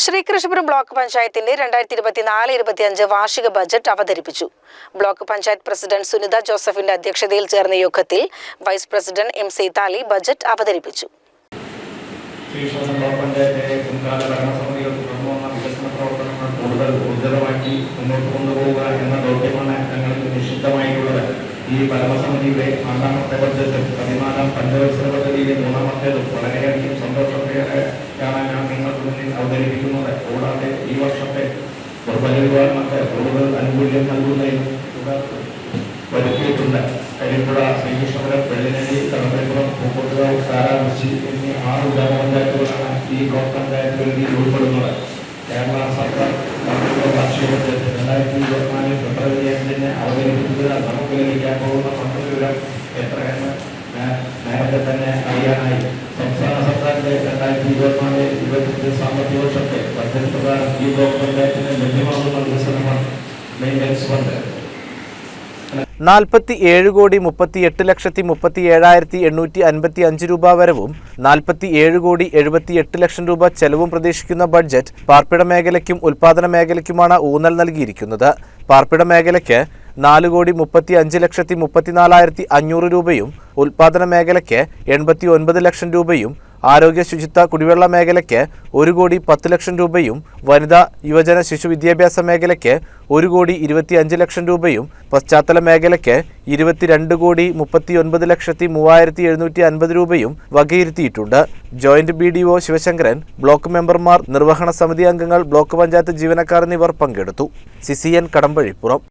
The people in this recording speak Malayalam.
ശ്രീകൃഷ്ണപുരം ബ്ലോക്ക് പഞ്ചായത്തിന്റെ 2024-25 വാർഷിക ബജറ്റ് അവതരിപ്പിച്ചു. ബ്ലോക്ക് പഞ്ചായത്ത് പ്രസിഡന്റ് സുനിത ജോസഫിന്റെ അധ്യക്ഷതയിൽ ചേർന്ന യോഗത്തിൽ vice president M Seethali budget അവതരിപ്പിച്ചു. ഈ ഭരണസമിതിയുടെ രണ്ടാമത്തെ ബഡ്ജറ്റും 14-ാം പഞ്ചവത്സര പദ്ധതിയിലെ മൂന്നാമത്തേതും വളരെയധികം സന്തോഷത്തോടെയാണ് ഞാൻ നിങ്ങൾക്ക് മുന്നിൽ അവതരിപ്പിക്കുന്നത്. കൂടാതെ ഈ വർഷത്തെ ദുർബലവിഭാഗങ്ങൾക്ക് കൂടുതൽ ആനുകൂല്യം നൽകുന്നതിനും വരുത്തിയിട്ടുണ്ട്. കരിപ്പുഴ, ശ്രീകൃഷ്ണപുരം, വെള്ളിനേഴി, കടമ്പഴിപ്പുറം, പൂക്കോട്ടുകാവ്, കാരാകുറിച്ചി എന്നീ 6 ഗ്രാമപഞ്ചായത്തുകളാണ് ഈ ബ്ലോക്ക് പഞ്ചായത്ത് പരിധിയിൽ ഉൾപ്പെടുന്നത്. കേരള സർക്കാർ വാർഷിക ബഡ്ജറ്റ് 2024 ഫെബ്രുവരി 5-ന് അവതരിപ്പിച്ചതിനാൽ നമുക്ക് ലഭിക്കാൻ പോകുന്ന ഫണ്ട് വിവരം എത്രയെന്ന് നേരത്തെ തന്നെ അറിയാനായി. സംസ്ഥാന സർക്കാരിന്റെ 2024-25 സാമ്പത്തിക വർഷത്തെ ബഡ്ജറ്റ് പ്രകാരം ഈ ബ്ലോക്ക് പഞ്ചായത്തിന് ലഭ്യമാകുന്ന വികസനമാണ് മെയിൻ്റനൻസ് ഫണ്ട്. 47,38,37,855 രൂപ വരവും 47,78,00,000 രൂപ ചെലവും പ്രതീക്ഷിക്കുന്ന ബഡ്ജറ്റ് പാർപ്പിട മേഖലയ്ക്കും ഉൽപാദന മേഖലയ്ക്കുമാണ് ഊന്നൽ നൽകിയിരിക്കുന്നത്. പാർപ്പിട മേഖലയ്ക്ക് 4,35,34,500 രൂപയും ഉൽപാദന മേഖലയ്ക്ക് 89 ലക്ഷം രൂപയും ആരോഗ്യ ശുചിത്വ കുടിവെള്ള മേഖലയ്ക്ക് 1,10,00,000 രൂപയും വനിതാ യുവജന ശിശു വിദ്യാഭ്യാസ മേഖലയ്ക്ക് 1,25,00,000 രൂപയും പശ്ചാത്തല മേഖലയ്ക്ക് 22,39,03,750 രൂപയും വകയിരുത്തിയിട്ടുണ്ട്. ജോയിന്റ് BDO ശിവശങ്കരൻ, ബ്ലോക്ക് മെമ്പർമാർ, നിർവഹണ സമിതി അംഗങ്ങൾ, ബ്ലോക്ക് പഞ്ചായത്ത് ജീവനക്കാർ എന്നിവർ പങ്കെടുത്തു. CCN കടമ്പഴിപ്പുറം.